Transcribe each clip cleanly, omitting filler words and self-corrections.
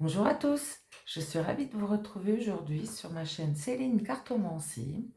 Bonjour à tous, je suis ravie de vous retrouver aujourd'hui sur ma chaîne Céline Cartomancie,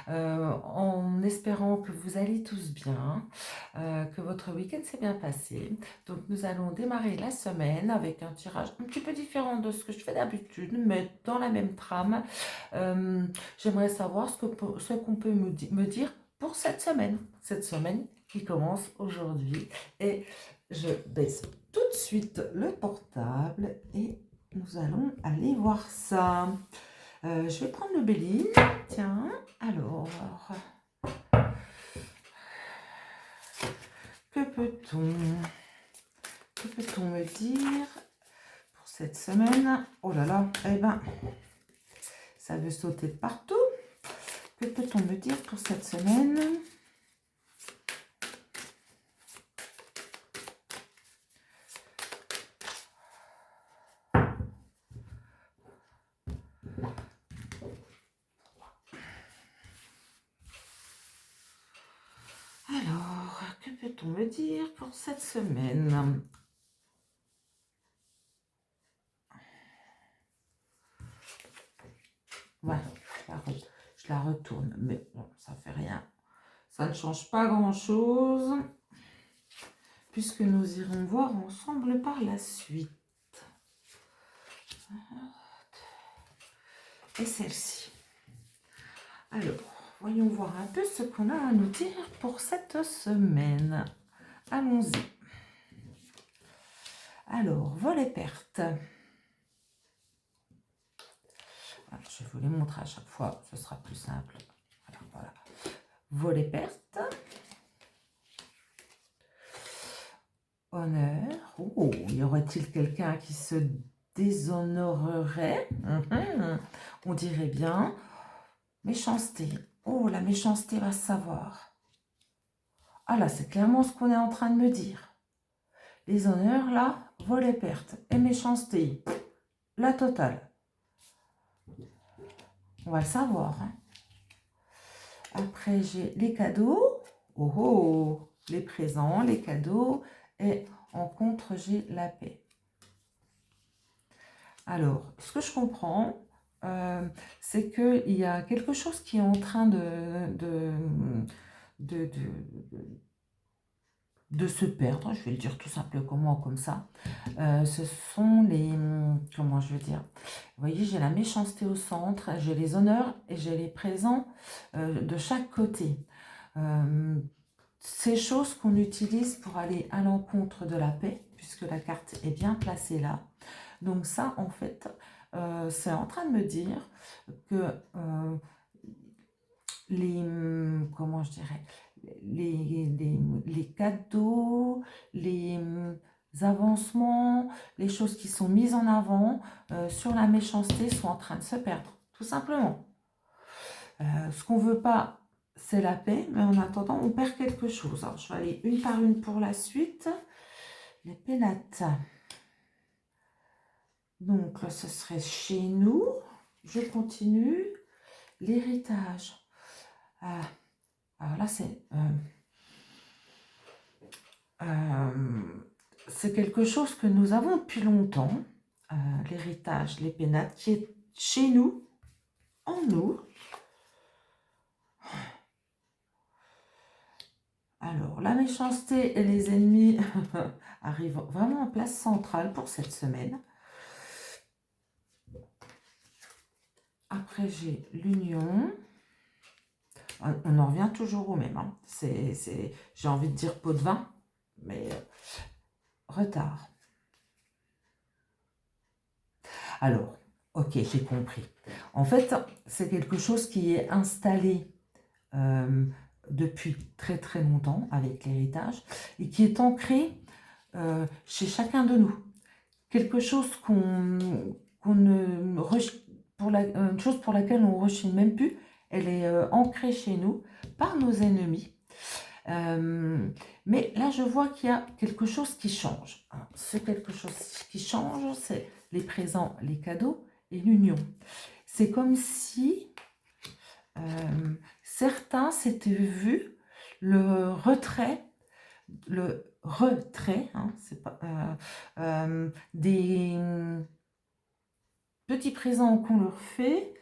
en espérant que vous allez tous bien, que votre week-end s'est bien passé. Donc nous allons démarrer la semaine avec un tirage un petit peu différent de ce que je fais d'habitude, mais dans la même trame. Euh, J'aimerais savoir ce qu'on peut me dire pour cette semaine qui commence aujourd'hui. Et je baisse tout de suite le portable et nous allons aller voir ça. Je vais prendre le Béline. Tiens, alors, que peut-on que peut-on me dire pour cette semaine? Oh là là, eh ben, ça veut sauter de partout. Que peut-on me dire pour cette semaine? Alors, que peut-on me dire pour cette semaine? Voilà, je la retourne, mais bon, ça fait rien. Ça ne change pas grand-chose, puisque nous irons voir ensemble par la suite. Et celle-ci. Alors, voyons voir un peu ce qu'on a à nous dire pour cette semaine. Allons-y. Alors, vol et perte. Alors, je vais vous les montrer à chaque fois, ce sera plus simple. Voilà. Vol et perte. Honneur. Oh, y aurait-il quelqu'un qui se déshonorerait? On dirait bien. Méchanceté. Oh, la méchanceté va se savoir. Ah là, c'est clairement ce qu'on est en train de me dire. Les honneurs, là, vol et perte. Et méchanceté. La totale. On va le savoir. Hein. Après, j'ai les cadeaux. Oh oh, les présents, les cadeaux. Et en contre, j'ai la paix. Alors, ce que je comprends, c'est qu'il y a quelque chose qui est en train de se perdre, je vais le dire tout simplement comme ça. Ce sont les, comment je veux dire, vous voyez, j'ai la méchanceté au centre, j'ai les honneurs et j'ai les présents de chaque côté. Ces choses qu'on utilise pour aller à l'encontre de la paix, puisque la carte est bien placée là. Donc ça, en fait, c'est en train de me dire que les, comment je dirais, les cadeaux, les avancements, les choses qui sont mises en avant sur la méchanceté sont en train de se perdre, tout simplement. Ce qu'on veut pas, c'est la paix, mais en attendant, on perd quelque chose. Alors, je vais aller une par une pour la suite. Les pénates. Donc, là, ce serait chez nous. Je continue. L'héritage. Alors là, c'est quelque chose que nous avons depuis longtemps. L'héritage, les pénates, qui est chez nous, en nous. Alors, la méchanceté et les ennemis arrivent vraiment en place centrale pour cette semaine. Après, j'ai l'union. On en revient toujours au même. Hein. J'ai envie de dire pot de vin, mais retard. Alors, ok, j'ai compris. En fait, c'est quelque chose qui est installé depuis très très longtemps avec l'héritage et qui est ancré chez chacun de nous. Quelque chose une chose pour laquelle on ne rechigne même plus, elle est ancrée chez nous par nos ennemis. Mais là, je vois qu'il y a quelque chose qui change. C'est quelque chose qui change, c'est les présents, les cadeaux et l'union. C'est comme si certains s'étaient vus le retrait, hein, c'est pas, petit présent qu'on leur fait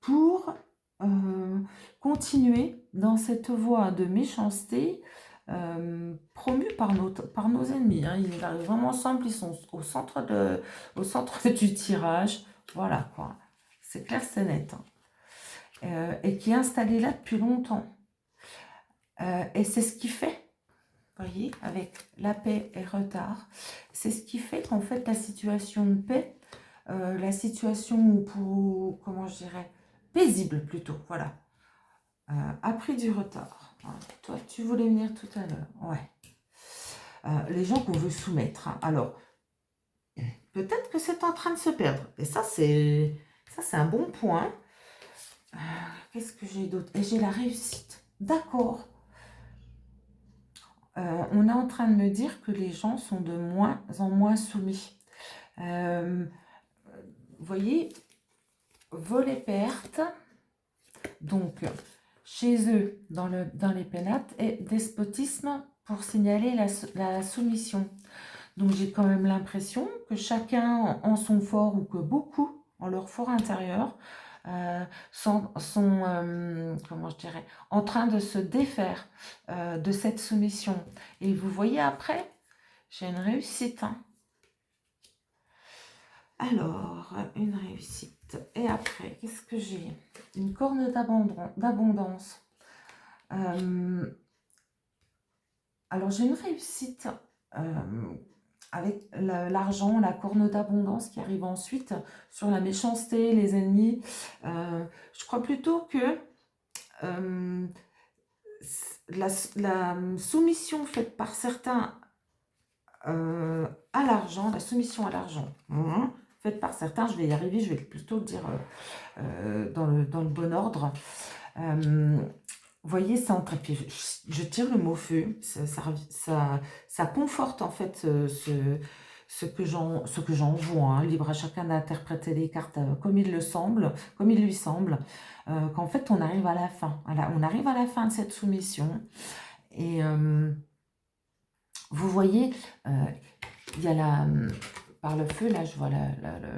pour continuer dans cette voie de méchanceté promue par nos ennemis. Hein. Ils arrivent vraiment ensemble, ils sont au centre du tirage. Voilà quoi, c'est clair, c'est net. Hein. Et qui est installé là depuis longtemps. Et c'est ce qui fait, voyez, avec la paix et retard, c'est ce qui fait qu'en fait la situation de paix, la situation pour, comment je dirais, paisible plutôt, voilà, a pris du retard. Hein. Toi, tu voulais venir tout à l'heure, ouais. Les gens qu'on veut soumettre. Hein. Alors, peut-être que c'est en train de se perdre. Et ça, c'est un bon point. Qu'est-ce que j'ai d'autre? Et j'ai la réussite. D'accord. On est en train de me dire que les gens sont de moins en moins soumis. Vous voyez, vol et perte, donc chez eux, dans les pénates, et despotisme pour signaler la soumission. Donc j'ai quand même l'impression que chacun en son fort, ou que beaucoup en leur fort intérieur, sont comment je dirais, en train de se défaire de cette soumission. Et vous voyez après, j'ai une réussite. Hein. Alors, une réussite. Et après, qu'est-ce que j'ai? Une corne d'abondance. Alors, j'ai une réussite avec l'argent, la corne d'abondance qui arrive ensuite sur la méchanceté, les ennemis. Je crois plutôt que la soumission faite par certains à l'argent, la soumission à l'argent, faite par certains, je vais y arriver, je vais plutôt le dire dans le bon ordre. Vous voyez, ça entre, puis je tire le mot feu, ça conforte en fait ce que j'en vois. Hein. Libre à chacun d'interpréter les cartes comme il le semble, comme il lui semble, qu'en fait on arrive à la fin. On arrive à la fin de cette soumission. Et vous voyez, il y a par le feu, là je vois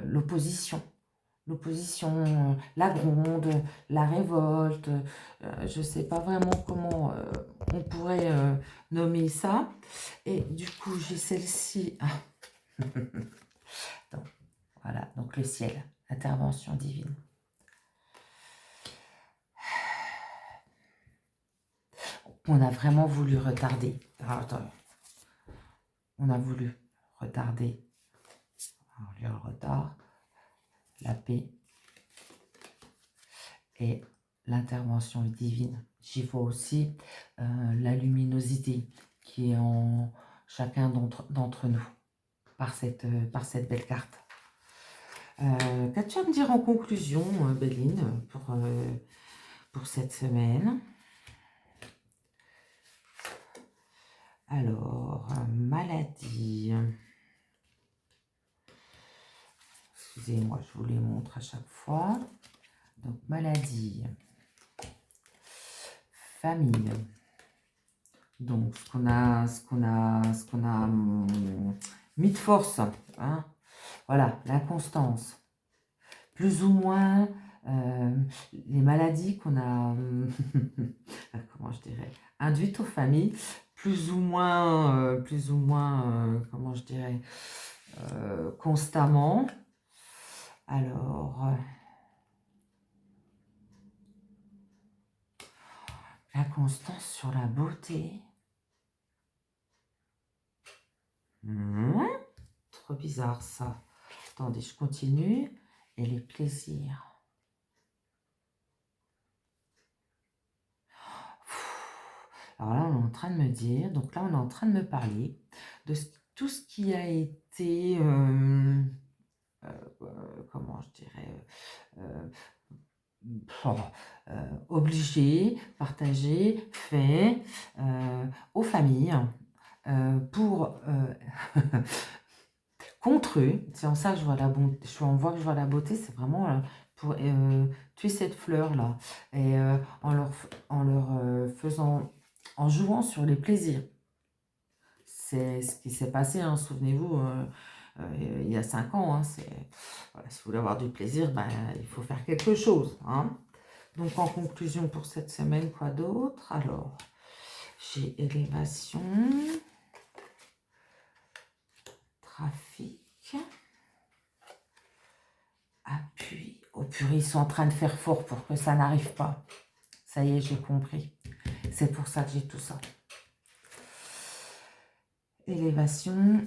l'opposition. L'opposition, la gronde, la révolte, je ne sais pas vraiment comment on pourrait nommer ça. Et du coup, j'ai celle-ci. Donc, voilà, donc le ciel, intervention divine. On a vraiment voulu retarder. Alors, attends. On a voulu retarder. Alors, le retard, la paix et l'intervention divine. J'y vois aussi la luminosité qui est en chacun d'entre nous par cette belle carte. Qu'as-tu à me dire en conclusion, Béline, pour cette semaine? Alors, maladie. Excusez-moi, je vous les montre à chaque fois. Donc, maladie. Famille. Donc, ce qu'on a mis de force. Hein. Voilà, la constance. Plus ou moins les maladies qu'on a, comment je dirais, induites aux familles. Plus ou moins, comment je dirais, constamment. Alors, la constance sur la beauté. Trop bizarre ça. Attendez, je continue. Et les plaisirs. Alors là, on est en train de me dire, donc là, on est en train de me parler de tout ce qui a été, comment je dirais, obligé, partagé, fait aux familles pour contre eux. C'est en ça que je vois la bonté. On voit que je vois la beauté, c'est vraiment pour tuer cette fleur là et en leur faisant, en jouant sur les plaisirs. C'est ce qui s'est passé, hein, souvenez-vous, il y a 5 ans. Hein, voilà, si vous voulez avoir du plaisir, ben, il faut faire quelque chose. Hein. Donc, en conclusion pour cette semaine, quoi d'autre? Alors, j'ai élévation, trafic, appui. Oh purée, ils sont en train de faire fort pour que ça n'arrive pas. Ça y est, j'ai compris. C'est pour ça que j'ai tout ça. Élévation,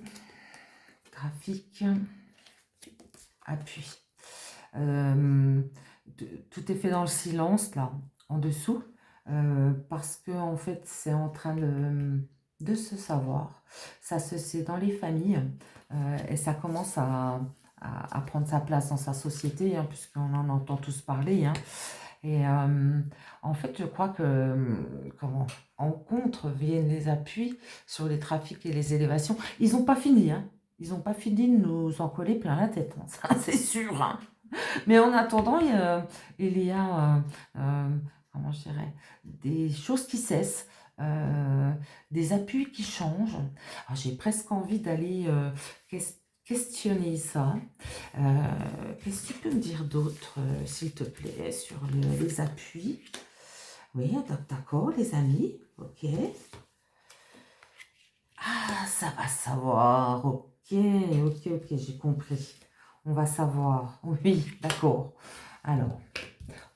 trafic, appui. Tout est fait dans le silence, là, en dessous, parce que, en fait, c'est en train de se savoir. Ça se sait dans les familles, et ça commence à prendre sa place dans sa société, hein, puisqu'on en entend tous parler, hein. Et en fait, je crois que en contre viennent les appuis sur les trafics et les élévations. Ils n'ont pas fini, hein. Ils n'ont pas fini de nous en coller plein la tête, hein. Ça c'est sûr, hein. Mais en attendant, il y a, comment je dirais, des choses qui cessent, des appuis qui changent. Alors, j'ai presque envie d'aller questionner ça. Qu'est-ce que tu peux me dire d'autre, s'il te plaît, sur les appuis? Oui, d'accord, les amis, ok. Ah, ça va savoir, ok, j'ai compris. On va savoir, oui, d'accord. Alors,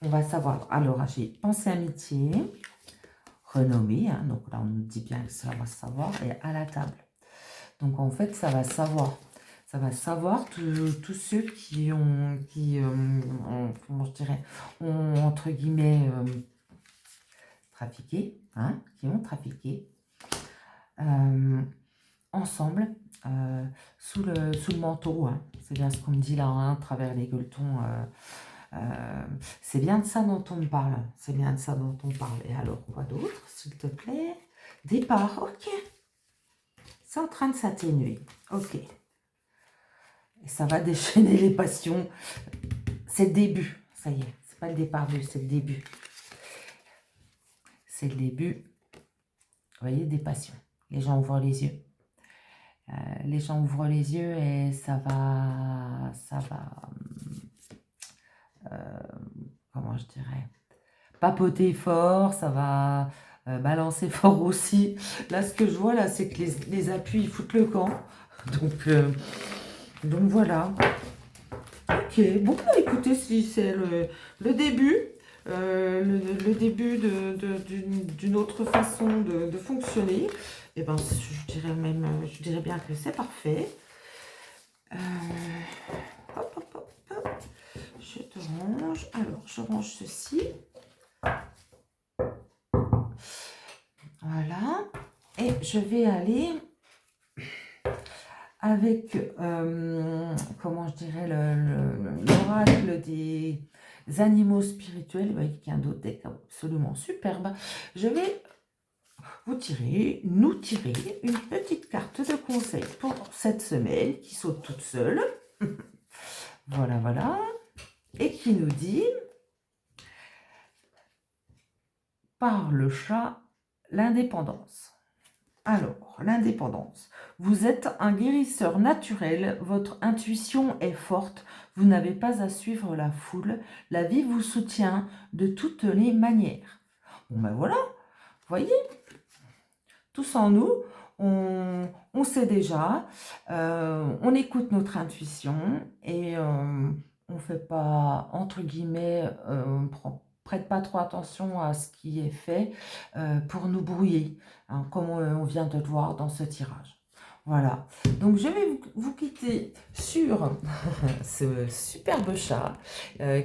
on va savoir. Alors, j'ai pensée amitié, renommée, hein, donc là, on nous dit bien que ça va savoir, et à la table. Donc, en fait, ça va savoir. Ça va savoir tous ceux qui ont, comment je dirais, ont, entre guillemets, trafiqué, hein, qui ont trafiqué, ensemble, sous le manteau, hein. C'est bien ce qu'on me dit là, hein, à travers les gueuletons. C'est bien de ça dont on me parle. C'est bien de ça dont on parle. Et alors, quoi d'autre, s'il te plaît? Départ, ok. C'est en train de s'atténuer, ok. Et ça va déchaîner les passions. C'est le début, ça y est. C'est pas le départ, c'est le début. C'est le début, vous voyez, des passions. Les gens ouvrent les yeux. Les gens ouvrent les yeux et ça va, comment je dirais, papoter fort, ça va balancer fort aussi. Là, ce que je vois, là, c'est que les appuis, ils foutent le camp. Donc voilà. Ok, bon, bah, écoutez, si c'est le début, le début d'une autre façon de fonctionner, et ben, je dirais bien que c'est parfait. Hop, hop, hop, hop. Je te range. Alors, je range ceci. Voilà. Et je vais aller avec, comment je dirais, l'oracle des animaux spirituels, avec un autre deck absolument superbe. Je vais nous tirer une petite carte de conseil pour cette semaine qui saute toute seule. Voilà, voilà. Et qui nous dit, par le chat, l'indépendance. Alors, l'indépendance. Vous êtes un guérisseur naturel, votre intuition est forte, vous n'avez pas à suivre la foule, la vie vous soutient de toutes les manières. Bon ben voilà, vous voyez, tous en nous, on sait déjà, on écoute notre intuition et on ne fait pas, entre guillemets, prête pas trop attention à ce qui est fait pour nous brouiller, hein, comme on vient de le voir dans ce tirage. Voilà, donc je vais vous quitter sur ce superbe chat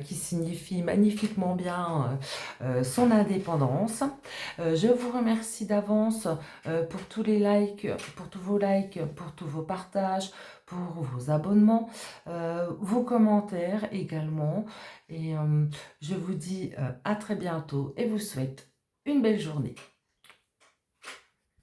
qui signifie magnifiquement bien son indépendance. Je vous remercie d'avance pour tous les likes, pour tous vos likes, pour tous vos partages, pour vos abonnements, vos commentaires également. Et je vous dis à très bientôt et vous souhaite une belle journée.